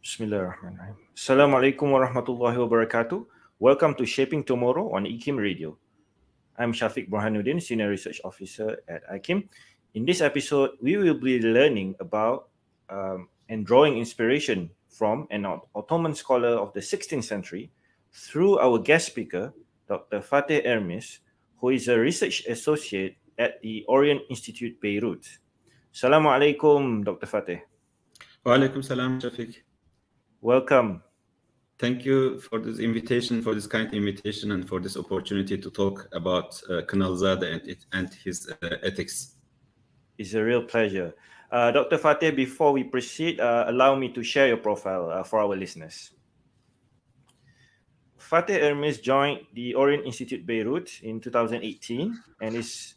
Bismillahirrahmanirrahim. Assalamualaikum warahmatullahi wabarakatuh. Welcome to Shaping Tomorrow on IKIM Radio. I'm Shafiq Burhanuddin, Senior Research Officer at IKIM. In this episode, we will be learning about and drawing inspiration from an Ottoman scholar of the 16th century through our guest speaker, Dr. Fatih Ermis, who is a research associate at the Orient Institute, Beirut. Assalamualaikum, Dr. Fatih. Walaikum salam, Shafiq. Welcome. Thank you for this invitation, for this kind invitation, and for this opportunity to talk about Kinalizade and his ethics. It's a real pleasure. Dr. Fatih, before we proceed, allow me to share your profile for our listeners. Fatih Ermis joined the Orient Institute Beirut in 2018 and is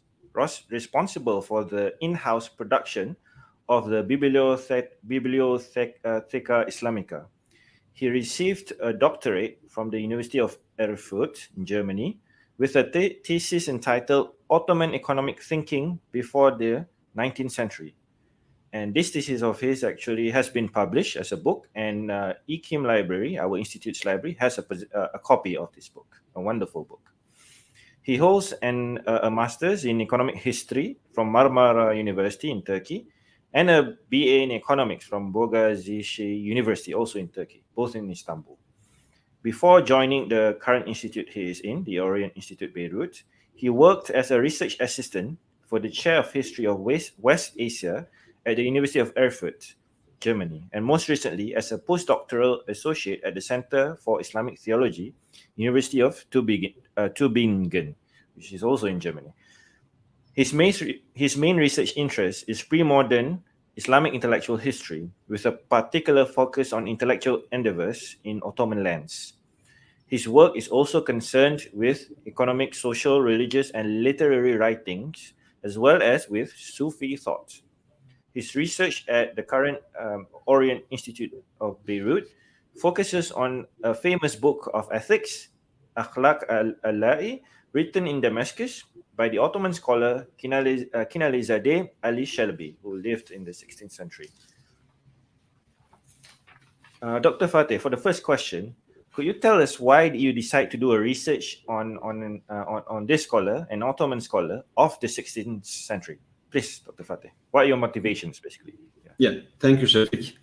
responsible for the in-house production of the Bibliotheca Islamica. He received a doctorate from the University of Erfurt in Germany with a thesis entitled Ottoman Economic Thinking Before the 19th Century. And this thesis of his actually has been published as a book, and IKIM Library, our institute's library, has a copy of this book, a wonderful book. He holds a master's in economic history from Marmara University in Turkey and a BA in economics from Boğaziçi University, also in Turkey, both in Istanbul. Before joining the current institute he is in, the Orient Institute Beirut, he worked as a research assistant for the Chair of History of West Asia at the University of Erfurt, Germany, and most recently as a postdoctoral associate at the Center for Islamic Theology, University of Tübingen, which is also in Germany. His main research interest is pre-modern Islamic intellectual history, with a particular focus on intellectual endeavors in Ottoman lands. His work is also concerned with economic, social, religious, and literary writings, as well as with Sufi thought. His research at the current Orient Institute of Beirut focuses on a famous book of ethics, Akhlaq al-La'i, written in Damascus by the Ottoman scholar Kinalizade Ali Chelebi, who lived in the 16th century. Dr. Fatih, for the first question, could you tell us why did you decide to do a research on this scholar, an Ottoman scholar of the 16th century? Please, Dr. Fatih, what are your motivations, basically? Yeah, thank you, Shafiq.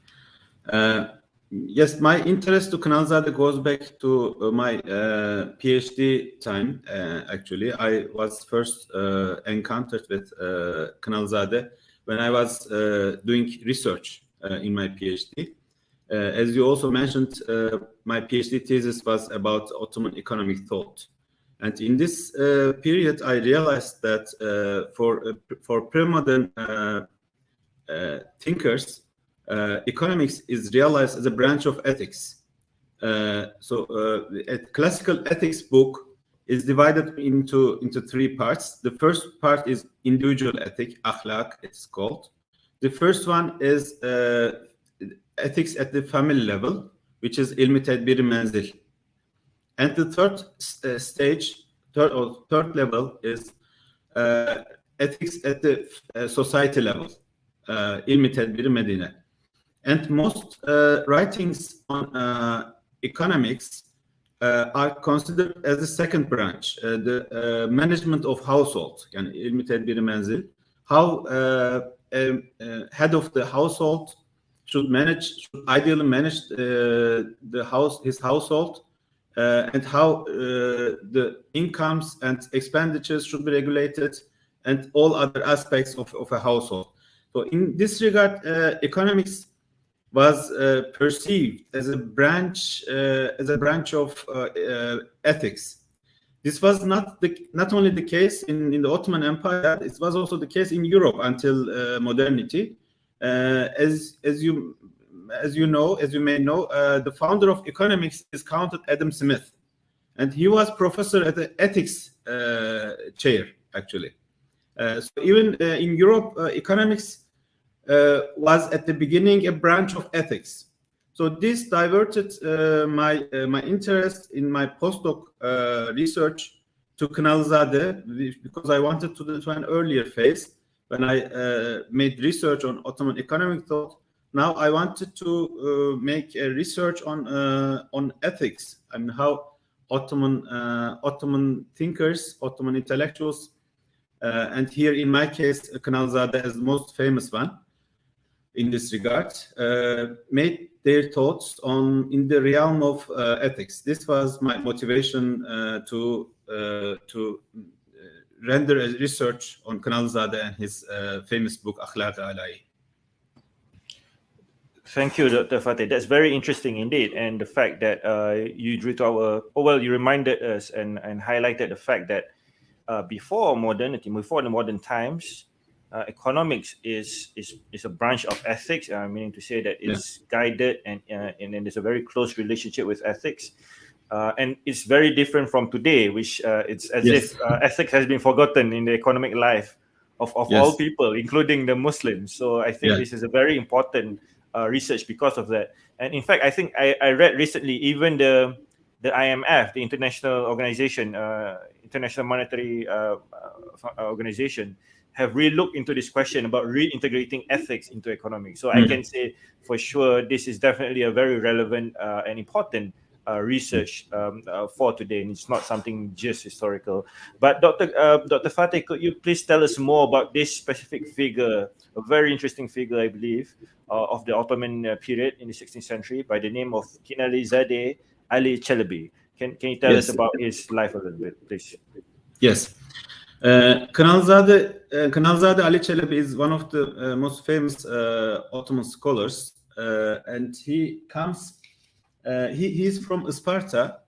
Yes, my interest to Kinalizade goes back to my PhD time. Actually, I was first encountered with Kinalizade when I was doing research in my PhD. As you also mentioned, my PhD thesis was about Ottoman economic thought. And in this period, I realized that for pre-modern thinkers, economics is realized as a branch of ethics. So a classical ethics book is divided into three parts. The first part is individual ethic, akhlaq, it's called. The first one is ethics at the family level, which is ilmi tedbiri menzil. And the third third level is ethics at the society level, ilmi tedbiri medine. And most writings on economics are considered as the second branch, the management of household, yani ilmi tedbiri menzil, how head of the household should ideally manage his household, and how the incomes and expenditures should be regulated, and all other aspects of a household. So in this regard, economics was perceived as a branch of ethics. This was not only the case in the Ottoman Empire; it was also the case in Europe until modernity. As you may know, the founder of economics is counted Adam Smith, and he was professor at the ethics chair actually. So even in Europe, economics was at the beginning a branch of ethics. So this diverted my interest in my postdoc research to Kinalizade, because I wanted to an earlier phase when I made research on Ottoman economic thought, now I wanted to make a research on ethics and how Ottoman thinkers, Ottoman intellectuals, and here in my case, Kinalizade is the most famous one in this regard, made their thoughts in the realm of ethics. This was my motivation to render a research on Kinalizade and his famous book Akhlaq Alai. Thank you, Dr. Fatih. That's very interesting indeed. And the fact that you drew to you reminded us and highlighted the fact that before modernity, before the modern times, economics is a branch of ethics, meaning to say that it's guided and then there's a very close relationship with ethics. And it's very different from today, which it's as if ethics has been forgotten in the economic life of all people, including the Muslims. So I think this is a very important research because of that. And in fact, I think I read recently, even the IMF, the International Organization, International Monetary Organization, have re-looked into this question about reintegrating ethics into economics. So I can say for sure this is definitely a very relevant and important research for today, and it's not something just historical. But Dr. Fatih, could you please tell us more about this specific figure, a very interesting figure, I believe, of the Ottoman period in the 16th century by the name of Kinalizade Ali Chelebi. Can you tell us about his life a little bit, please? Yes. Kinalizade Ali Chelebi is one of the most famous Ottoman scholars, and he comes. He's from Sparta,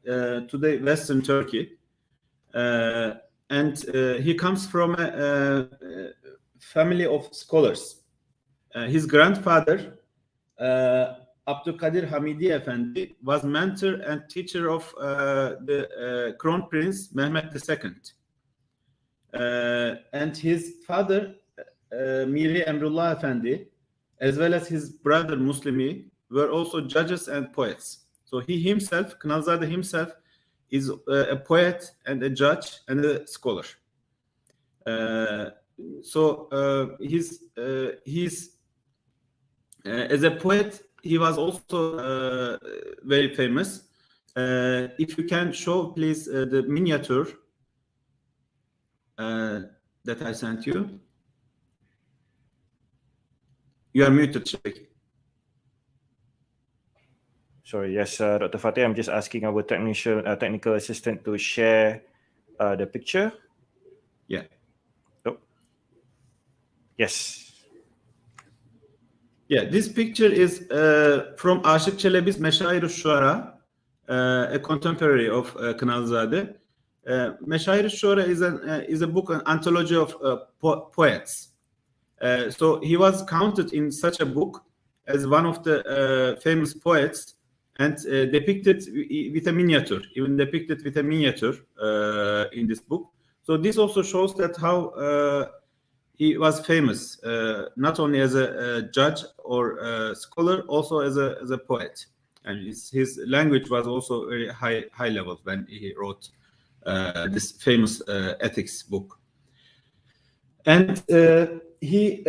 today Western Turkey, and he comes from a family of scholars. His grandfather, Abdülkadir Hamidi Efendi, was mentor and teacher of the Crown Prince Mehmet II. And his father, Miri Emrullah Efendi, as well as his brother Muslimi, were also judges and poets. So he himself, Kinalizade himself, is a poet and a judge and a scholar. He's as a poet, he was also very famous. If you can show, please, the miniature that I sent you. You are muted, Sheikh. Sorry, yes, Dr. Fatih, I'm just asking our technical assistant to share the picture. Yeah. Oh. Yes. Yeah, this picture is from Aşık Çelebi's Meşair-i Şuara, a contemporary of Kinalizade. Meşair-i Şuara is a book, an anthology of poets. So he was counted in such a book as one of the famous poets, and depicted with a miniature, even depicted with a miniature in this book. So this also shows that how he was famous, not only as a judge or a scholar, also as a poet. And his language was also very high level when he wrote this famous ethics book. And he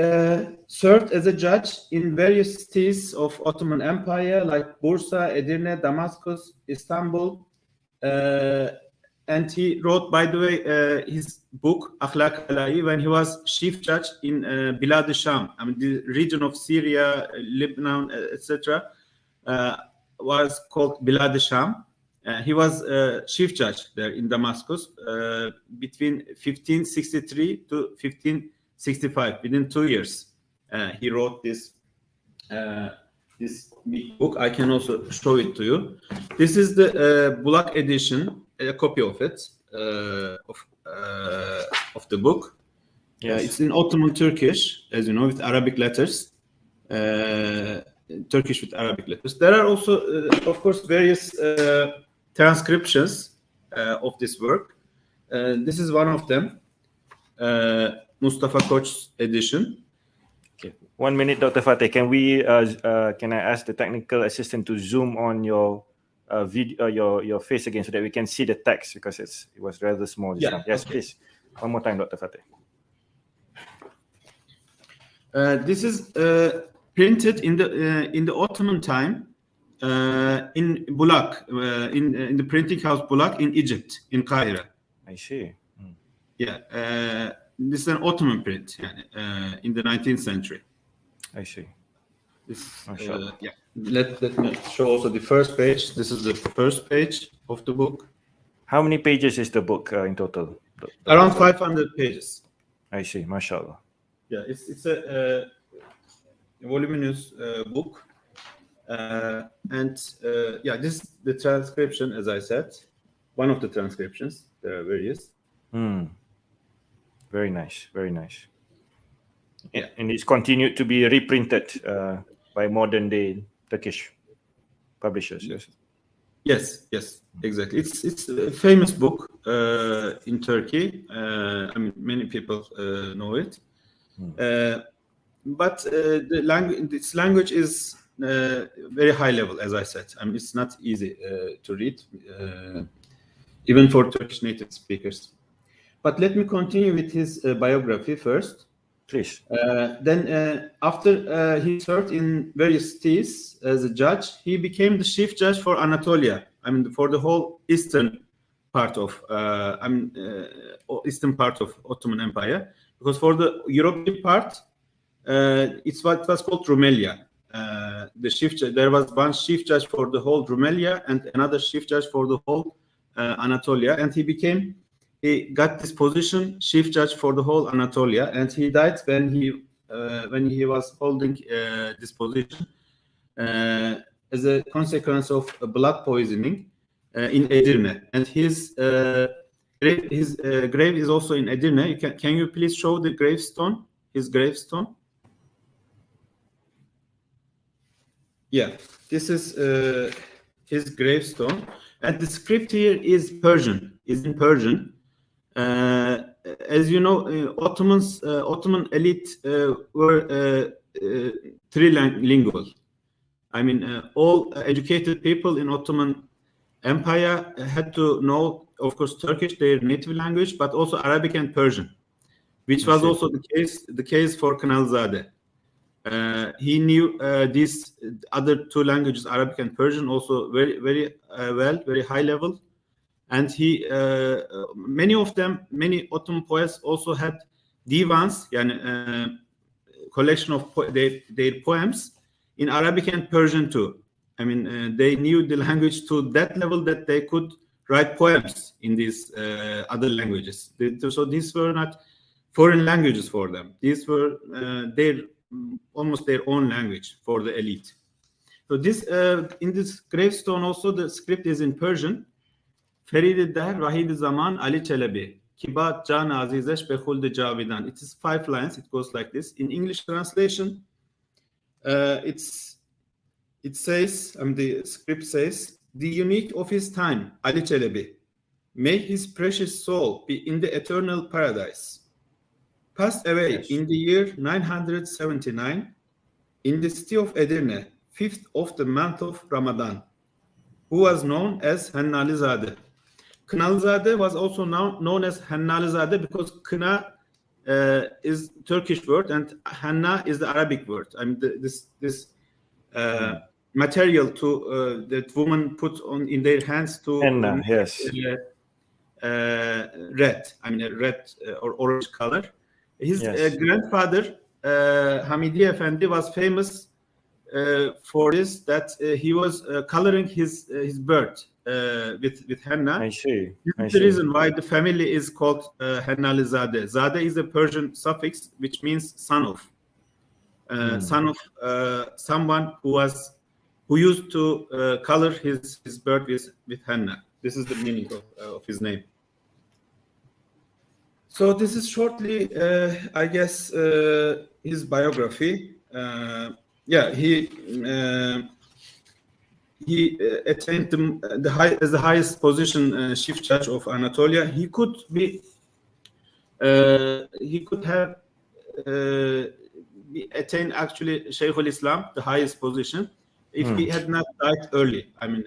served as a judge in various cities of Ottoman Empire, like Bursa, Edirne, Damascus, Istanbul. And he wrote, by the way, his book, Akhlaq Alai, when he was chief judge in Bilad Sham, I mean, the region of Syria, Lebanon, etc., was called Bilad Sham. He was chief judge there in Damascus between 1563 to 1565. Within 2 years, he wrote this big book. I can also show it to you. This is the Bulak edition, a copy of it, of the book. Yes. It's in Ottoman Turkish, as you know, with Arabic letters. Turkish with Arabic letters. There are also, of course, various transcriptions of this work. This is one of them, Mustafa Koç's edition. Okay. 1 minute, Dr. Fatih. Can I ask the technical assistant to zoom on your video, your face again, so that we can see the text, because it was rather small just now. Yes, okay. Please. One more time, Dr. Fatih. This is printed in the Ottoman time in Bulak, in the printing house Bulak in Egypt, in Cairo. I see. Yeah, this is an Ottoman print, in the 19th century. I see. This, Mashallah. yeah. Let me show also the first page. This is the first page of the book. How many pages is the book in total? Around 500 pages. I see. Mashallah. Yeah, it's a voluminous book, and yeah, this is the transcription, as I said, one of the transcriptions. There are various. Very nice. Very nice. Yeah. And it's continued to be reprinted by modern day Turkish publishers. Yes. Yes, exactly. It's a famous book in Turkey. I mean, many people know it. But its language is very high level, as I said. I mean, it's not easy to read, even for Turkish native speakers. But let me continue with his biography first. Please. Then, after he served in various cities as a judge, he became the chief judge for Anatolia. I mean, for the whole eastern part of Ottoman Empire. Because for the European part, it's what was called Rumelia. The chief judge, there was one chief judge for the whole Rumelia and another chief judge for the whole Anatolia, and he got this position, chief judge for the whole Anatolia, and he died when he was holding this position as a consequence of blood poisoning in Edirne. And his grave is also in Edirne. Can you please show the gravestone? His gravestone. Yeah, this is his gravestone, and the script here is in Persian. As you know, Ottoman elite were trilingual. I mean, all educated people in Ottoman Empire had to know, of course, Turkish, their native language, but also Arabic and Persian, which was also the case for Kinalizade. He knew these other two languages, Arabic and Persian, also very, very well, very high level. And many Ottoman poets also had divans, collection of their poems in Arabic and Persian too. I mean, they knew the language to that level that they could write poems in these other languages. So these were not foreign languages for them. These were almost their own language for the elite. So this in this gravestone also the script is in Persian. Ferid der Vahid Zaman Ali Chelebi. Kibat Can Azizesh Behuld Javidan. It is 5 lines. It goes like this. In English translation, it says, the script says, the unique of his time, Ali Chelebi. May his precious soul be in the eternal paradise. Passed away in the year 979 in the city of Edirne, 5th of the month of Ramadan, who was known as Kinalizade. Kinalizade was also now known as Kinalizade because Kina is Turkish word and Hanna is the Arabic word. I mean, this material that women put on in their hands to Henna, yes. Red. I mean, a red or orange color. His grandfather, Hamidi Efendi, was famous for this, that he was coloring his bird with henna. I see. This is the reason why the family is called Kinalizade. Zade is a Persian suffix which means son of. Son of someone who used to color his bird with henna. This is the meaning of his name. So this is shortly, I guess, his biography. He attained the highest position, chief judge of Anatolia. He could have attained actually Shaykh al-Islam, the highest position, if he had not died early. I mean,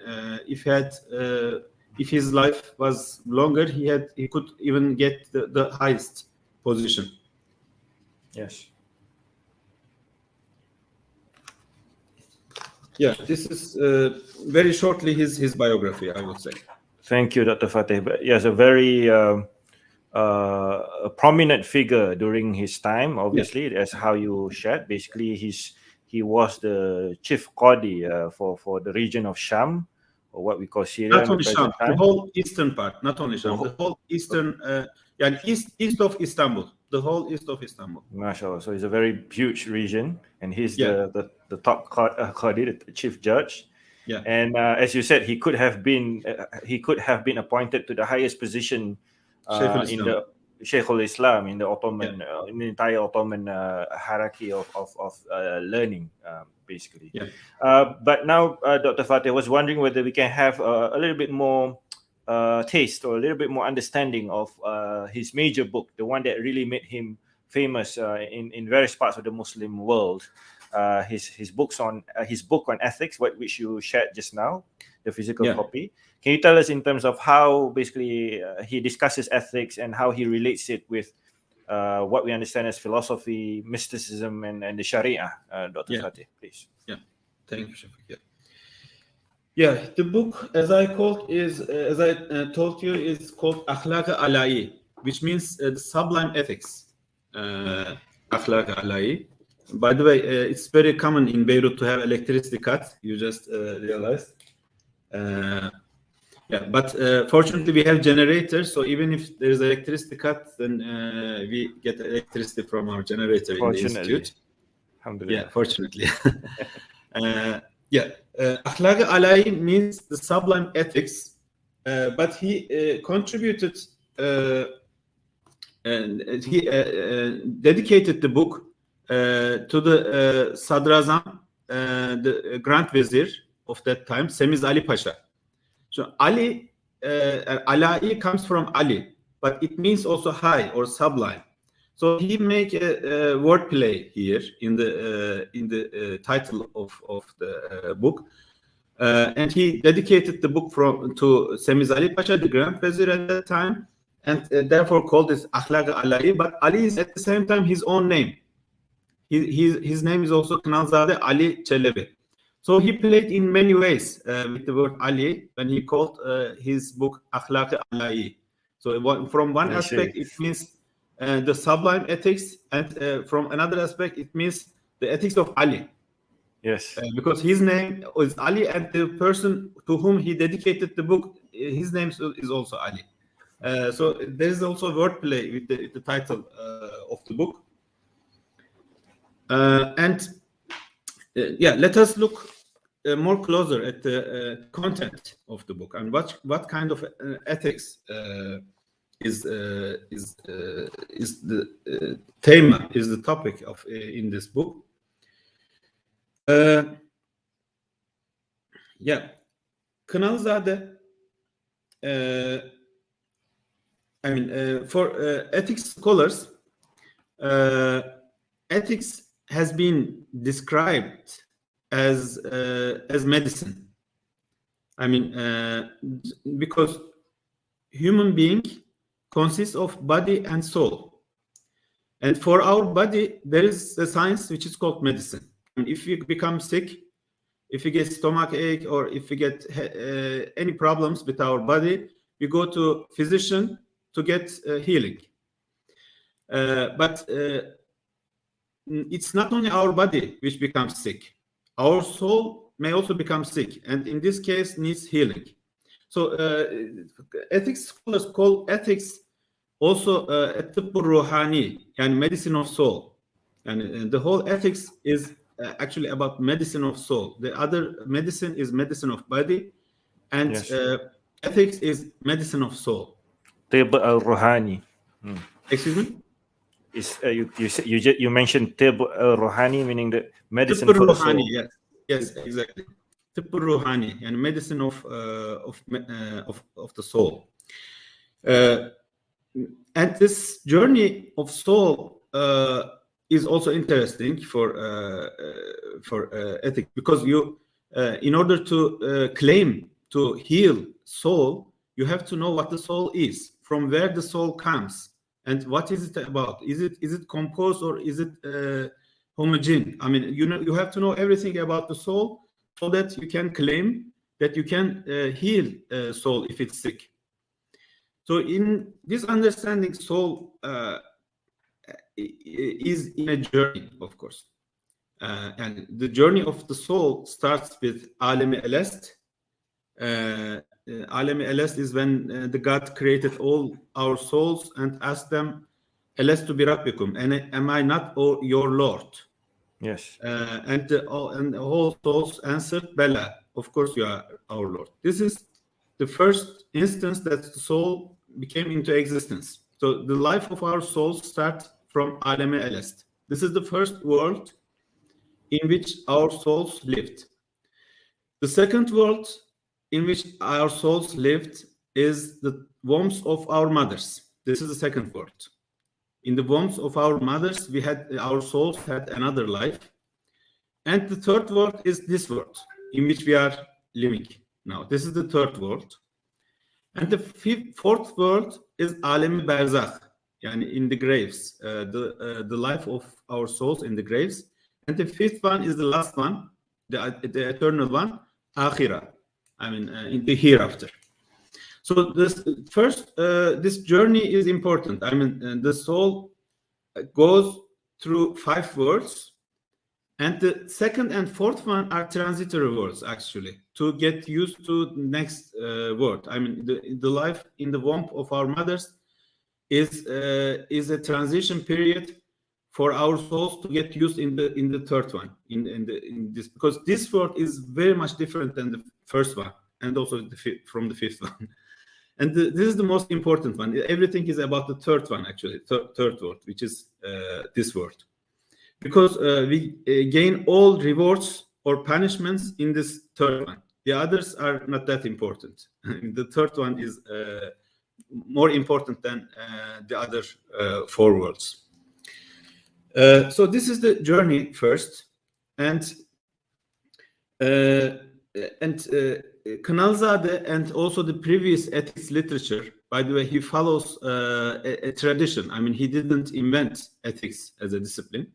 if his life was longer, he could even get the highest position. Yes. Yeah, this is very shortly his biography, I would say. Thank you, Dr. Fatih. But yes, a very a prominent figure during his time. Yeah, Obviously, as how you shared. Basically, he was the chief qadi for the region of Sham, or what we call Syria not in the only Sham, present the time. whole eastern part, not only The Sham, the whole, whole eastern, yeah, east of Istanbul, the whole east of Istanbul. mashallah. So it's a very huge region, and he's Yeah, the top qadi, the chief judge. yeah, And as you said, he could have been appointed to the highest position Sheikh in al-Islam. the Sheikh al-Islam in the Yeah, Ottoman in the entire Ottoman hierarchy of learning, basically. yeah, But now, Dr. Fatih, I was wondering whether we can have a little bit more taste or a little bit more understanding of his major book, the one that really made him famous in various parts of the Muslim world. His book on ethics, which you shared just now, the physical yeah. copy. Can you tell us in terms of how basically he discusses ethics and how he relates it with what we understand as philosophy, mysticism, and the Sharia, Dr. Yeah, Fatih, please. yeah. Thank you, Shafiq. Yeah. Yeah, the book, as I told you, is called Akhlaq Alai, which means the sublime ethics. Akhlaq Alai. By the way, it's very common in Beirut to have electricity cut. You just realized. Uh, yeah, but fortunately we have generators, so even if there is electricity cut, then we get electricity from our generator in the Fortunately, institute. Yeah, alhamdulillah. fortunately. Yeah, Akhlaq Alai means the sublime ethics, but he contributed and he dedicated the book to the Sadrazam, the Grand Vizier of that time, Semiz Ali Pasha. So Ali, Alai comes from Ali, but it means also high or sublime. So he make a wordplay here in the title of the book, and he dedicated the book to Semiz Ali Pasha, the Grand Vizier at that time, and therefore called it Akhlaq Alai. But Ali is at the same time his own name. His name is also Kinalizade Ali Chelebi. So he played in many ways with the word Ali when he called his book Akhlaq Alai. So from one I see. aspect, it means the sublime ethics, and from another aspect, it means the ethics of Ali. Yes. Because his name is Ali, and the person to whom he dedicated the book, his name is also Ali. So there is also wordplay with the title of the book. And yeah, let us look more closer at the content of the book and what kind of ethics is the theme, is the topic of in this book. Yeah, Kinalizade. I mean, for ethics scholars, ethics has been described as medicine. I mean, because human being consists of body and soul, and for our body there is a science which is called medicine. I mean, if you become sick, if you get stomach ache, or if you get any problems with our body, we go to physician to get healing. But it's not only our body which becomes sick. Our soul may also become sick, and in this case needs healing. So ethics scholars call ethics also at-tibb ruhani, and medicine of soul. And the whole ethics is actually about medicine of soul. The other medicine is medicine of body, and Yes. ethics is medicine of soul. Tib al-Ruhani. Excuse me? Is you mentioned Tib al-Ruhani, meaning the Tibb medicine for the ruhani, soul. yes, exactly. Tibb ruhani, and medicine of the soul. And this journey of soul is also interesting for ethics, because you, in order to claim to heal soul, you have to know what the soul is, from where the soul comes, and what is it about. Is it composed, or is it homogeneous? I mean, you have to know everything about the soul so that you can claim that you can heal soul if it's sick. So in this understanding, soul is in a journey, of course. And the journey of the soul starts with Alem-i Elest. Alem-i Elest is when the God created all our souls and asked them, Elestu bi Rabbikum, and am I not your Lord? Yes. And the whole souls answered, Bela, of course you are our Lord. This is the first instance that the soul became into existence. So the life of our souls starts from Alem-i Elest. This is the first world in which our souls lived. The second world in which our souls lived is the wombs of our mothers. This is the second world. In the wombs of our mothers, our souls had another life. And the third world is this world in which we are living now. This is the third world. And the fourth world is Alem-i Berzakh, yani in the graves, the life of our souls in the graves. And the fifth one is the last one, the eternal one, Akhirah, in the hereafter. So this journey is important. The soul goes through 5 worlds, and the second and fourth one are transitory worlds, actually, to get used to the next world. The life in the womb of our mothers is a transition period for our souls to get used in the third one, in this, because this world is very much different than the first one, and also from the fifth one. And this is the most important one. Everything is about the third one, actually, third world, which is this world. Because we gain all rewards or punishments in this third one. The others are not that important. The third one is more important than the other 4 worlds. So this is the journey first, and Kinalizade and also the previous ethics literature, by the way, he follows a tradition. He didn't invent ethics as a discipline.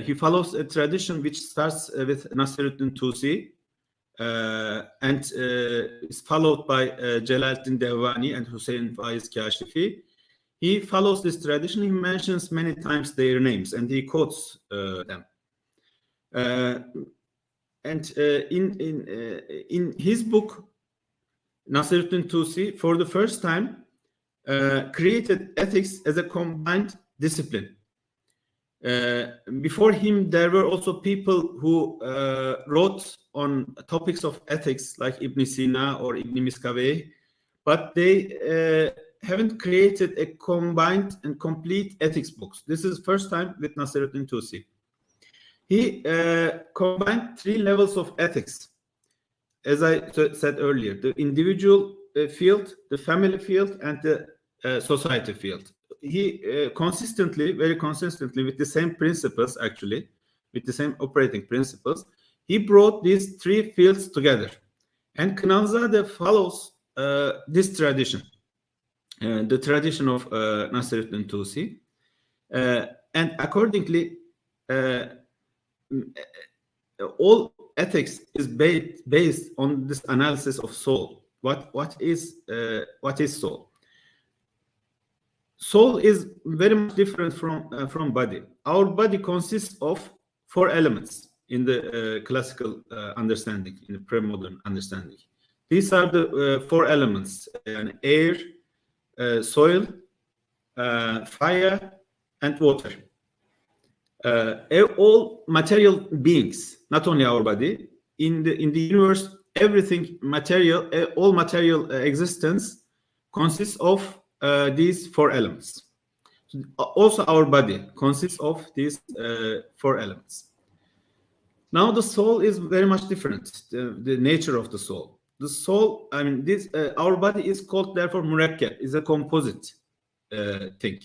He follows a tradition which starts with Nasiruddin Tusi and is followed by Jalaluddin Devani and Hussein Faiz Kashifi. He follows this tradition. He mentions many times their names and he quotes them. In his book, Nasiruddin Tusi, for the first time, created ethics as a combined discipline. Before him, there were also people who wrote on topics of ethics, like Ibn Sina or Ibn Miskawayh, but they haven't created a combined and complete ethics books. This is the first time with Nasiruddin Tusi. He combined 3 levels of ethics, as I said earlier: the individual field, the family field, and the society field. He very consistently, with the same principles, actually, with the same operating principles, he brought these 3 fields together. And Kinalizade follows this tradition, the tradition of Nasiruddin Tusi. And accordingly, all ethics is based on this analysis of soul. What is soul? Soul is very much different from body. Our body consists of 4 elements in the classical understanding, in the pre-modern understanding. These are the 4 elements: air, soil, fire, and water. All material beings, not only our body, in the universe, everything material, all material existence consists of these 4 elements. Also, our body consists of these 4 elements. Now, the soul is very much different. The nature of the soul. The soul, our body is called, therefore, murakkab, is a composite thing,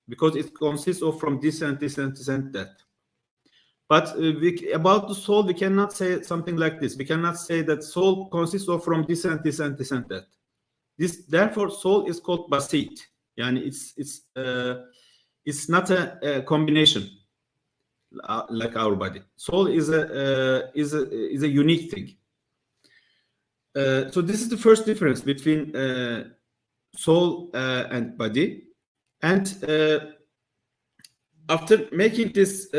because it consists of from this and this and this and that. But about the soul, we cannot say something like this. We cannot say that soul consists of from this and this and this and that. Therefore, soul is called basit. Yani it's not a combination like our body. Soul is a unique thing. So this is the first difference between soul and body. And after making this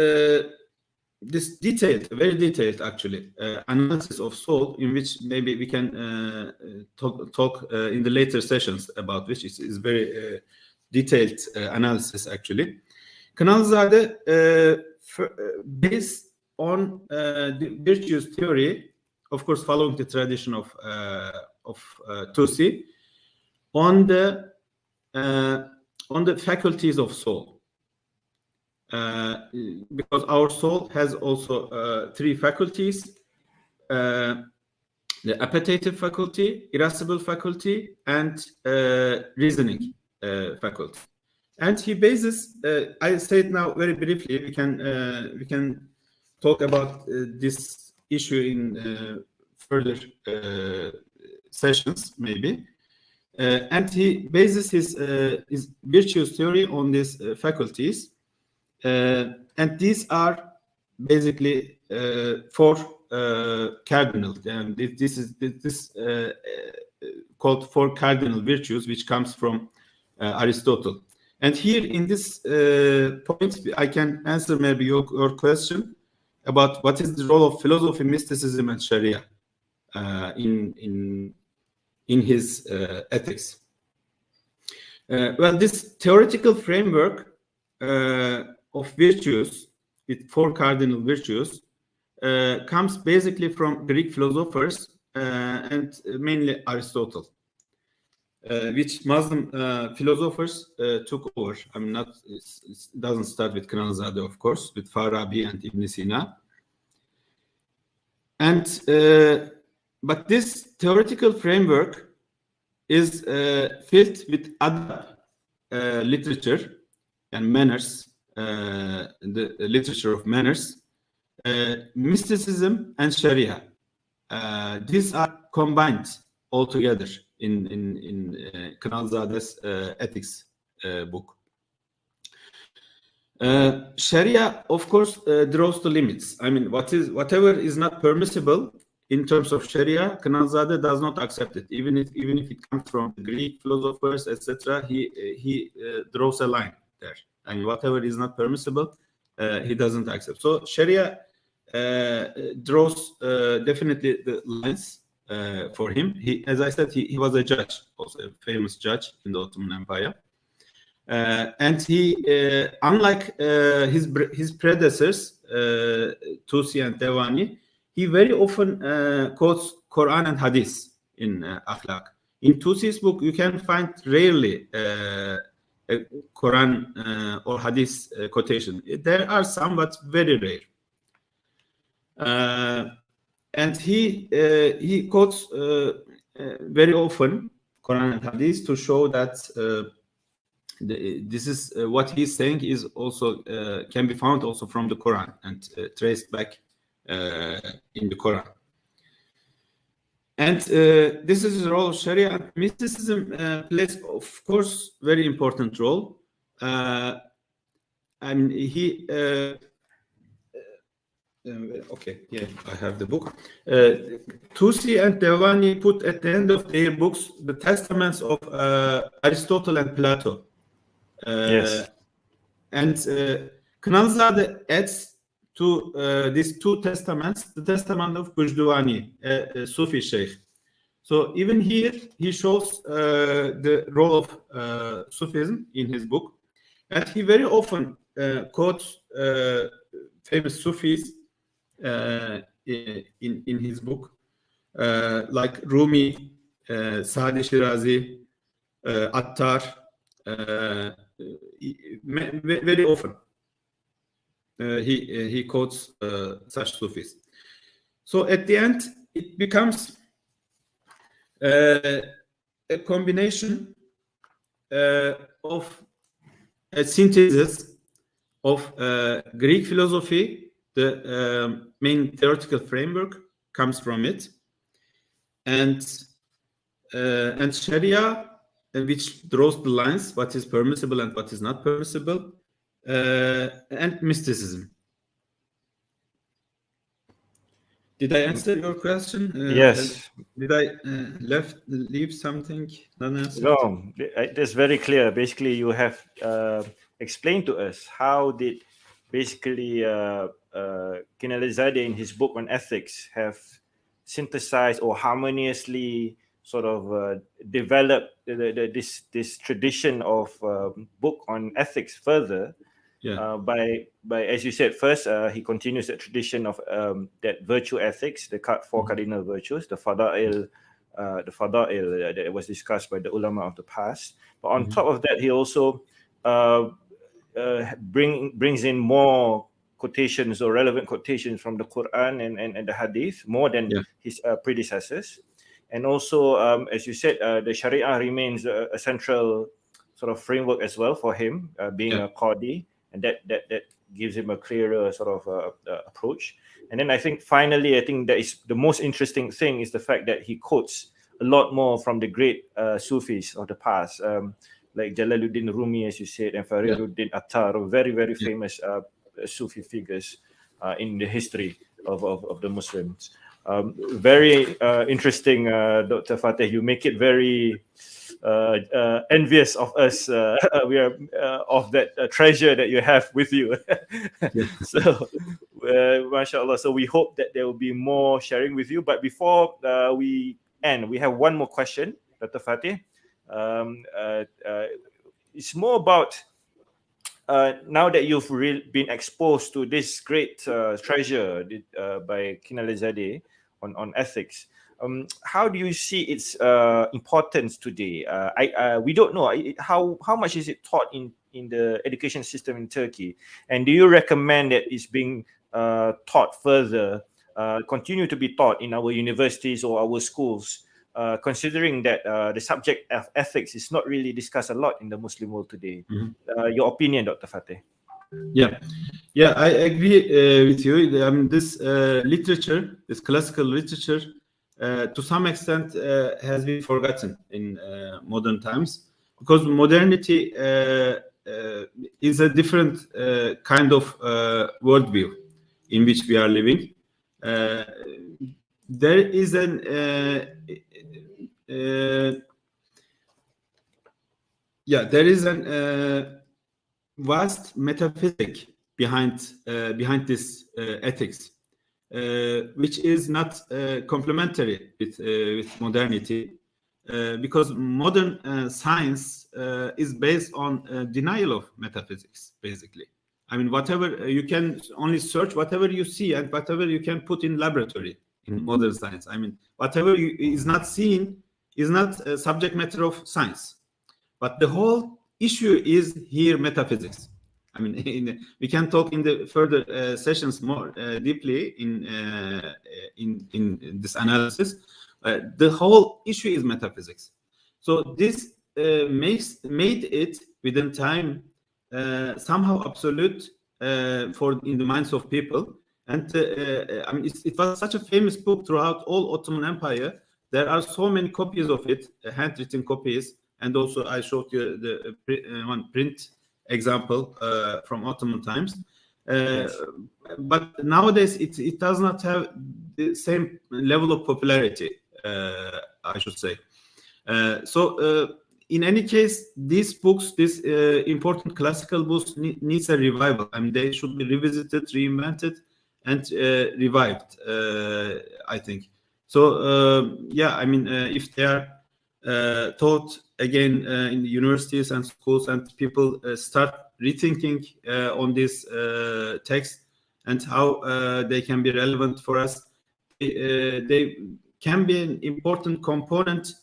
this detailed, very detailed actually, analysis of soul, in which maybe we can talk in the later sessions about, which is very detailed analysis actually. Kinalizade, based on the virtues theory, of course, following the tradition of Tusi, on the faculties of soul. Because our soul has also three faculties: the appetitive faculty, irascible faculty, and reasoning faculty. And he bases. I say it now very briefly. We can talk about this issue in further sessions, maybe. And he bases his virtues theory on these faculties. And these are basically four cardinal, and this is called four cardinal virtues, which comes from Aristotle. And here in this point, I can answer maybe your question about what is the role of philosophy, mysticism, and Sharia in his ethics. Well, this theoretical framework of virtues, with four cardinal virtues, comes basically from Greek philosophers and mainly Aristotle, which Muslim philosophers took over. I'm not. It doesn't start with Kinalizade, of course, with Farabi and Ibn Sina. And but this theoretical framework is filled with other literature and manners, the literature of manners, mysticism, and Sharia. These are combined all together in Kinalizade's ethics book. Sharia, of course, draws the limits. I mean, whatever is not permissible in terms of Sharia, Kinalizade does not accept it, even if it comes from the Greek philosophers, etc. He draws a line there, and whatever is not permissible, he doesn't accept. So Sharia draws definitely the lines for him. As I said, he was a judge, also a famous judge in the Ottoman Empire. And he, unlike his predecessors, Tusi and Devani, he very often quotes Quran and Hadith in Akhlaq. In Tusi's book, you can find rarely a Quran or Hadith quotation. There are some, but very rare. And he quotes very often Quran and Hadith to show that this is what he's saying is also can be found also from the Quran and traced back in the Quran. And this is the role of Sharia. Mysticism plays, of course, very important role. I mean, he. Okay, yeah, I have the book. Tusi and Devani put at the end of their books the testaments of Aristotle and Plato. Yes. And Kinalizade adds to these two testaments the testament of Gujduvani, a Sufi sheikh. So even here, he shows the role of Sufism in his book. And he very often quotes famous Sufis in his book, like Rumi, Sadi Shirazi, Attar, very often he quotes such Sufis. So at the end, it becomes a combination of a synthesis of Greek philosophy. The main theoretical framework comes from it, and Sharia, which draws the lines, what is permissible and what is not permissible, and mysticism. Did I answer your question? Yes. Did I leave something unanswered? No, that's very clear. Basically, you have explained to us how did basically Kinalizade in his book on ethics have synthesized or harmoniously sort of developed this tradition of book on ethics further Yeah. by as you said first he continues the tradition of that virtue ethics, the four cardinal virtues, the fada'il that was discussed by the ulama of the past. But on top of that, he also uh, brings in more quotations or relevant quotations from the Quran and the Hadith more than Yeah. his predecessors. And also, as you said, the Sharia remains a central sort of framework as well for him, being Yeah. a Qadi, and that gives him a clearer sort of approach. And then I think finally, I think that is the most interesting thing is the fact that he quotes a lot more from the great Sufis of the past, like Jalaluddin Rumi, as you said, and Yeah. Fariduddin Attar, very, very Yeah. famous Sufi figures in the history of the Muslims. Very interesting, Dr. Fateh. You make it very envious of us. We are of that treasure that you have with you. Yeah. So, mashallah. So we hope that there will be more sharing with you. But before we end, we have one more question, Dr. Fateh. Um, uh, uh, it's more about now that you've been exposed to this great treasure by Kinalizade on ethics, how do you see its importance today? We don't know how much is it taught in the education system in Turkey, and do you recommend that it's being taught further, continue to be taught in our universities or our schools? Considering that the subject of ethics is not really discussed a lot in the Muslim world today. Your opinion, Dr. Fateh? Yeah. Yeah, I agree with you. I mean, this literature, this classical literature, to some extent has been forgotten in modern times because modernity is a different kind of worldview in which we are living. There is an there is an vast metaphysic behind this ethics, which is not complementary with modernity, because modern science is based on denial of metaphysics. Basically, I mean, whatever you can only search, whatever you see, and whatever you can put in laboratory in modern science. I mean, whatever is not seen is not a subject matter of science. But the whole issue is here metaphysics. I mean, we can talk in the further sessions more deeply in this analysis. The whole issue is metaphysics. So this made it within time somehow absolute for in the minds of people. And I mean, it was such a famous book throughout all Ottoman Empire. There are so many copies of it, handwritten copies, and also I showed you the one print example from Ottoman times. Yes. But nowadays it does not have the same level of popularity, I should say. In any case, these books, these important classical books, needs a revival. I mean, they should be revisited, reinvented, and revived. I think so. I mean, if they are taught again in the universities and schools, and people start rethinking on this text and how they can be relevant for us, they can be an important component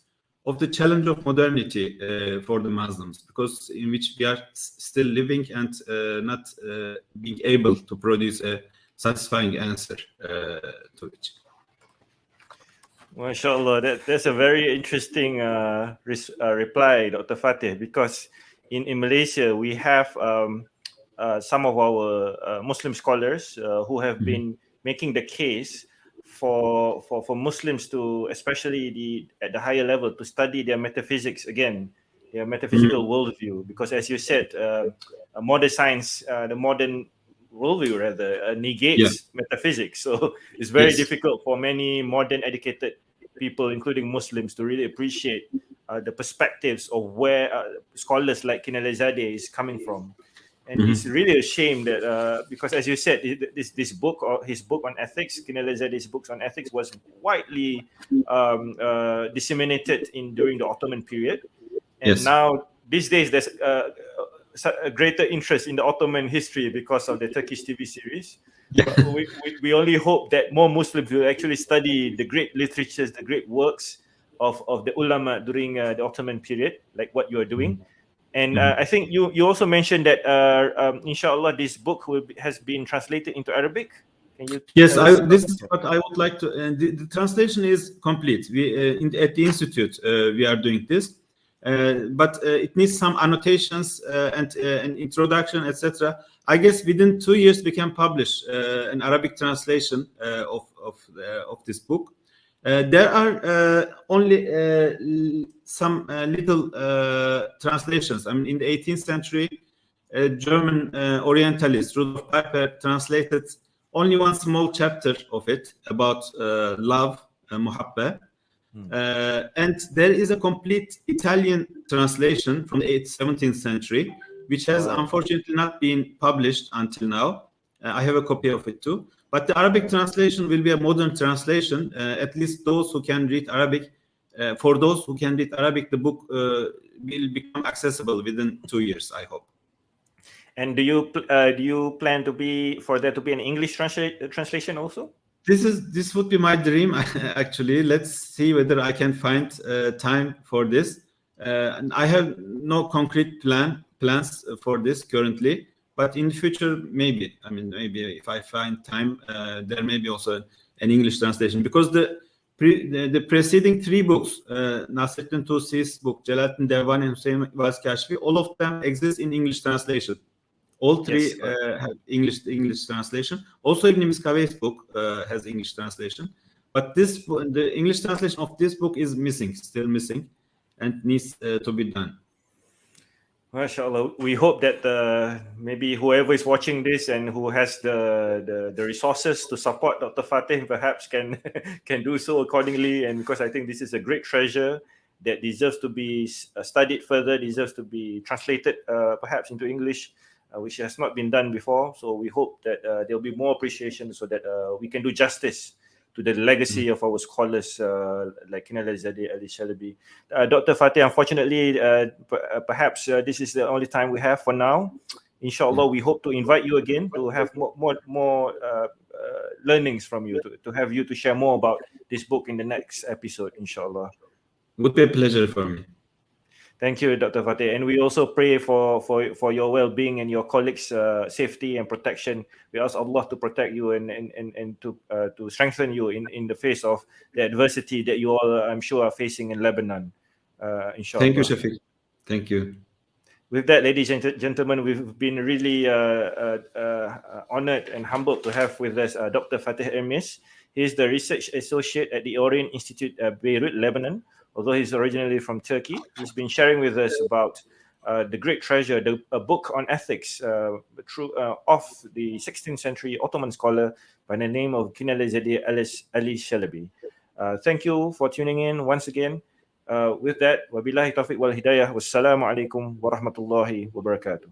of the challenge of modernity for the Muslims, because in which we are still living and not being able to produce a satisfying answer to it. MashaAllah, that's a very interesting reply, Dr. Fatih, because in Malaysia, we have some of our Muslim scholars who have been making the case for Muslims to, especially at the higher level, to study their metaphysics again, their metaphysical worldview. Because as you said, modern science, the modern worldview rather Yeah. negates metaphysics. So it's very Yes. difficult for many modern educated people, including Muslims, to really appreciate the perspectives of where scholars like Kinalizade is coming from. And it's Mhm. really a shame that because, as you said, this book or his book on ethics, Kinalizade's books on ethics, was widely disseminated in during the Ottoman period, and Yes. now these days there's a greater interest in the Ottoman history because of the Turkish TV series. Yeah. But we only hope that more Muslims will actually study the great literatures, the great works of the ulama during the Ottoman period, like what you are doing. And I Mhm. think you also mentioned that inshallah this book has been translated into Arabic. Can you Yes, tell us this about is that? what I would like to. The translation is complete. At the institute we are doing this, but it needs some annotations and an introduction, etc. I guess within 2 years we can publish an Arabic translation of this book. There are only some little translations. I mean, in the 18th century, a German Orientalist Rudolf Piper translated only one small chapter of it about love, muhabba. And there is a complete Italian translation from the 17th century, which has Wow. unfortunately not been published until now. I have a copy of it too. But the Arabic translation will be a modern translation. At least those who can read Arabic, for those who can read Arabic, the book will become accessible within 2 years, I hope. And do you plan to be for there to be an English translation also? This would be my dream actually. Let's see whether I can find time for this. And I have no concrete plans for this currently, but in the future maybe. I mean, maybe if I find time, there may be also an English translation because the preceding three books, Nasreddin Tusi's book, Jalaluddin Devani and Hüseyin Vaz Kashfi, all of them exist in English translation. All Yes, three have English translation. Also, Ibn Miskawayh's book has English translation, but the English translation of this book is missing, still missing, and needs to be done. mashallah. We hope that maybe whoever is watching this and who has the resources to support Dr. Fatih perhaps can can do so accordingly. And because I think this is a great treasure that deserves to be studied further, deserves to be translated perhaps into English, which has not been done before. So we hope that there'll be more appreciation so that we can do justice to the legacy of our scholars like Kinalizade, Ali Chelebi. Dr. Fatih, unfortunately, perhaps this is the only time we have for now. Yeah. Inshallah, we hope to invite you again to have more learnings from you, to have you to share more about this book in the next episode, inshallah. Would be a pleasure for me. Thank you, Dr. Fatih. And we also pray for your well-being and your colleagues' safety and protection. We ask Allah to protect you and to strengthen you in the face of the adversity that you all, I'm sure, are facing in Lebanon, Thank you, inshallah. Shafiq. Thank you. With that, ladies and gentlemen, we've been really honored and humbled to have with us Dr. Fatih Ermis. He is the research associate at the Orient Institute, Beirut, Lebanon. Although he's originally from Turkey, he's been sharing with us about the great treasure, a book on ethics of the 16th century Ottoman scholar by the name of Kinalizade Ali Chelebi. Thank you for tuning in once again. With that, wabillahi taufiq wal hidayah. Wassalamu alaikum warahmatullahi wabarakatuh.